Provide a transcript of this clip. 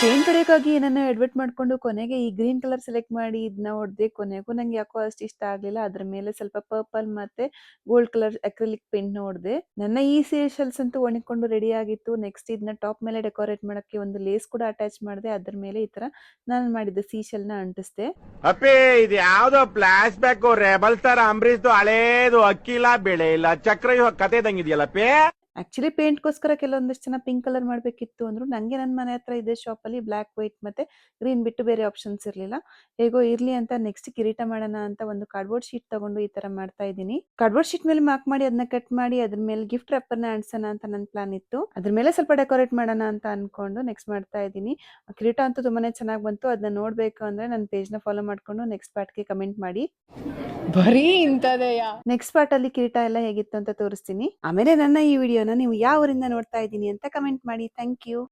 Paint ಹೊಡೆಯೋಕ್ಕಾಗಿ ಏನನ್ನೋ ಎಡ್ವರ್ಟ್ ಮಾಡ್ಕೊಂಡು ಕೊನೆಗೆ ಈ ಗ್ರೀನ್ ಕಲರ್ ಸೆಲೆಕ್ಟ್ ಮಾಡಿ ಇದನ್ನ ಹೊಡೆದೆ. ಕೊನೆಗೂ ನಂಗೆ ಯಾಕೋ ಅಷ್ಟು ಇಷ್ಟ ಆಗ್ಲಿಲ್ಲ. ಅದ್ರ ಮೇಲೆ ಸ್ವಲ್ಪ ಪರ್ಪಲ್ ಮತ್ತೆ ಗೋಲ್ಡ್ ಕಲರ್ ಅಕ್ರಿಲಿಕ್ ಪೇಂಟ್ ನ ಹೊಡೆದೆ. ನನ್ನ ಈ ಸೀಶೆಲ್ಸ್ ಅಂತೂ ಒಣಕೊಂಡು ರೆಡಿ ಆಗಿತ್ತು. ನೆಕ್ಸ್ಟ್ ಇದನ್ನ ಟಾಪ್ ಮೇಲೆ ಡೆಕೋರೇಟ್ ಮಾಡಕ್ಕೆ ಒಂದು ಲೇಸ್ ಕೂಡ ಅಟ್ಯಾಚ್ ಮಾಡಿದೆ. ಅದ್ರ ಮೇಲೆ ಈ ತರ ನಾನು ಮಾಡಿದ್ದ ಸೀಶೆಲ್ ನ ಅಂಟಿಸ್ದೆ. ಅಪ್ಪಿ ಇದು ಯಾವ್ದೋ ಫ್ಲಾಶ್ ಬ್ಯಾಕ್ ರೆಬಲ್ ಸ್ಟಾರ್ ಅಂಬರೀಶ್ದು ಹಳೇದು ಅಕ್ಕಿಲ್ಲ ಬೆಳೆ ಇಲ್ಲ ಚಕ್ರ ಕತೆ ಇದಂಗಿದೆಯಲ್ಲಪ್ಪಿ. ಆಕ್ಚುಲಿ ಪೇಂಟ್ಗೋಸ್ಕರ ಕೆಲವೊಂದಿಷ್ಟು ಜನ ಪಿಂಕ್ ಕಲರ್ ಮಾಡಬೇಕಿತ್ತು ಅಂದ್ರು. ನಂಗೆ ನನ್ನ ಮನೆ ಹತ್ರ ಇದ್ದ ಶಾಪ್ ಅಲ್ಲಿ ಬ್ಲಾಕ್, ವೈಟ್ ಮತ್ತೆ ಗ್ರೀನ್ ಬಿಟ್ಟು ಬೇರೆ ಆಪ್ಷನ್ಸ್ ಇರ್ಲಿಲ್ಲ. ಹೇಗೋ ಇರ್ಲಿ ಅಂತ ನೆಕ್ಸ್ಟ್ ಕಿರೀಟ ಮಾಡೋಣ ಅಂತ ಒಂದು ಕಾರ್ಡ್ಬೋರ್ಡ್ ಶೀಟ್ ತಗೊಂಡು ಈ ತರ ಮಾಡ್ತಾ ಇದ್ದೀನಿ. ಕಾರ್ಡ್ಬೋರ್ಡ್ ಶೀಟ್ ಮೇಲೆ ಮಾರ್ಕ್ ಮಾಡಿ ಅದನ್ನ ಕಟ್ ಮಾಡಿ ಅದ್ರ ಮೇಲೆ ಗಿಫ್ಟ್ ರ್ಯಾಪರ್ ನ ಅಂಟಿಸೋಣ ಅಂತ ನನ್ನ ಪ್ಲಾನ್ ಇತ್ತು. ಅದ್ರ ಮೇಲೆ ಸ್ವಲ್ಪ ಡೆಕೋರೇಟ್ ಮಾಡೋಣ ಅಂತ ಅನ್ಕೊಂಡು ನೆಕ್ಸ್ಟ್ ಮಾಡ್ತಾ ಇದ್ದೀನಿ. ಕಿರೀಟ ಅಂತೂ ತುಂಬಾನೇ ಚೆನ್ನಾಗಿ ಬಂತು. ಅದನ್ನ ನೋಡ್ಬೇಕು ಅಂದ್ರೆ ನನ್ನ ಪೇಜ್ ನ ಫಾಲೋ ಮಾಡ್ಕೊಂಡು ನೆಕ್ಸ್ಟ್ ಪಾರ್ಟ್ ಗೆ ಕಮೆಂಟ್ ಮಾಡಿ. ಬರೀ ಇಂತದೆಯಾ? ನೆಕ್ಸ್ಟ್ ಪಾರ್ಟ್ ಅಲ್ಲಿ ಕಿರೀಟ ಎಲ್ಲ ಹೇಗಿತ್ತು ಅಂತ ತೋರಿಸ್ತೀನಿ. ಆಮೇಲೆ ನನ್ನ ಈ ವಿಡಿಯೋನ ನೀವು ಯಾವ ಊರಿಂದ ನೋಡ್ತಾ ಇದ್ದೀನಿ ಅಂತ ಕಮೆಂಟ್ ಮಾಡಿ. Thank you.